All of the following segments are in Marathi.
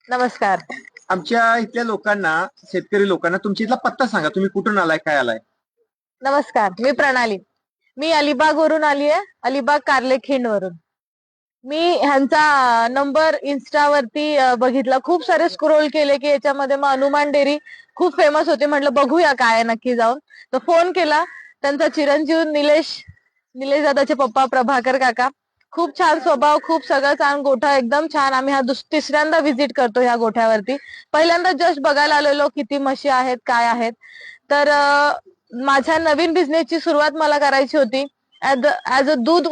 नमस्कार. आमच्या इथल्या लोकांना, शेतकरी लोकांना तुमच्या इथला पत्ता सांगा. तुम्ही कुठून आलाय, काय आलाय? नमस्कार, मी प्रणाली. मी अलिबाग वरून आली आहे, अलिबाग कार्लेखिंड वरून. मी ह्यांचा नंबर इन्स्टावरती बघितला, खूप सारे स्क्रोल केले की याच्यामध्ये मग हनुमान डेअरी खूप फेमस होते. म्हटलं बघूया काय आहे नक्की जाऊन. तर फोन केला. त्यांचा चिरंजीव निलेश निलेश दादाचे पप्पा प्रभाकर काका. खूप छान स्वभाव, खूप सगळं छान, गोठा एकदम छान. आम्ही हा तिसऱ्यांदा व्हिजिट करतो ह्या गोठ्यावरती. पहिल्यांदा जस्ट बघायला आलेलो किती म्हशी आहेत, काय आहेत. तर माझ्या नवीन बिझनेसची सुरुवात मला करायची होती ऍज अ दूध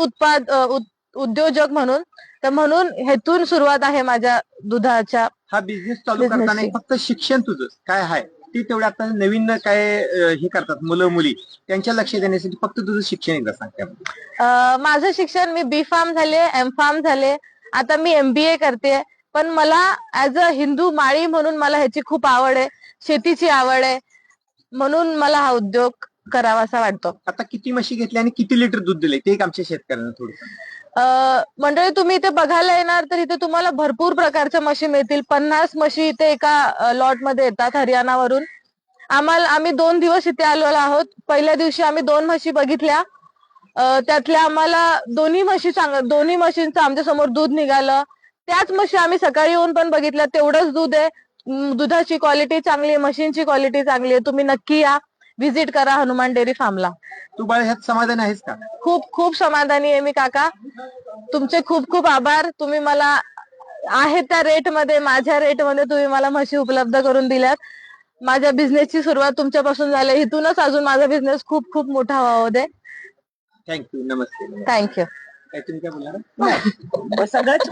उद्योजक म्हणून. तर म्हणून हेतून सुरुवात आहे माझ्या दुधाच्या हा बिझनेस चालू करताना बिझनेसची. एक फक्त शिक्षण तुझं काय आहे ते तेवढं आता नवीन काय हे करतात मुलं मुली, त्यांच्या लक्ष देण्यासाठी फक्त तुझं शिक्षण एकदा सांग त्यामध्ये. माझं शिक्षण, मी बी फार्म झाले, एम फार्म झाले, आता मी MBA करते. पण मला ऍज अ हिंदू माळी म्हणून मला ह्याची खूप आवड आहे, शेतीची आवड आहे, म्हणून मला हा उद्योग करावासा वाटतो. आता किती म्हशी घेतल्या आणि किती लिटर दूध दिले ते एक आमच्या शेतकऱ्यांना थोडं. मंडळी, तुम्ही इथे बघायला येणार तर इथे तुम्हाला भरपूर प्रकारच्या म्हशी मिळतील. 50 म्हशी इथे एका लॉट मध्ये येतात हरियाणावरून. आम्ही 2 दिवस इथे आलेलो आहोत. पहिल्या दिवशी आम्ही 2 म्हशी बघितल्या. त्यातल्या आम्हाला दोन्ही म्हशींचं आमच्या समोर दूध निघालं. त्याच म्हशी आम्ही सकाळी येऊन पण बघितल्या, तेवढंच दूध आहे. दुधाची क्वालिटी चांगली आहे, म्हशींची क्वालिटी चांगली आहे. तुम्ही नक्की या, व्हिजिट करा हनुमान डेअरी फार्मला. तू बाळ ह्यात समाधान आहेस का? खूप खूप समाधानी आहे मी काका. तुमचे खूप खूप आभार. तुम्ही मला आहे त्या रेटमध्ये, माझ्या रेटमध्ये तुम्ही मला म्हशी उपलब्ध करून दिल्यात. माझ्या बिझनेसची सुरुवात तुमच्यापासून झाली, इथूनच अजून माझा बिझनेस खूप खूप मोठा व्हावा दे. थँक्यू. नमस्ते. थँक्यू. काय तुम्ही काय बोलणार? सगळं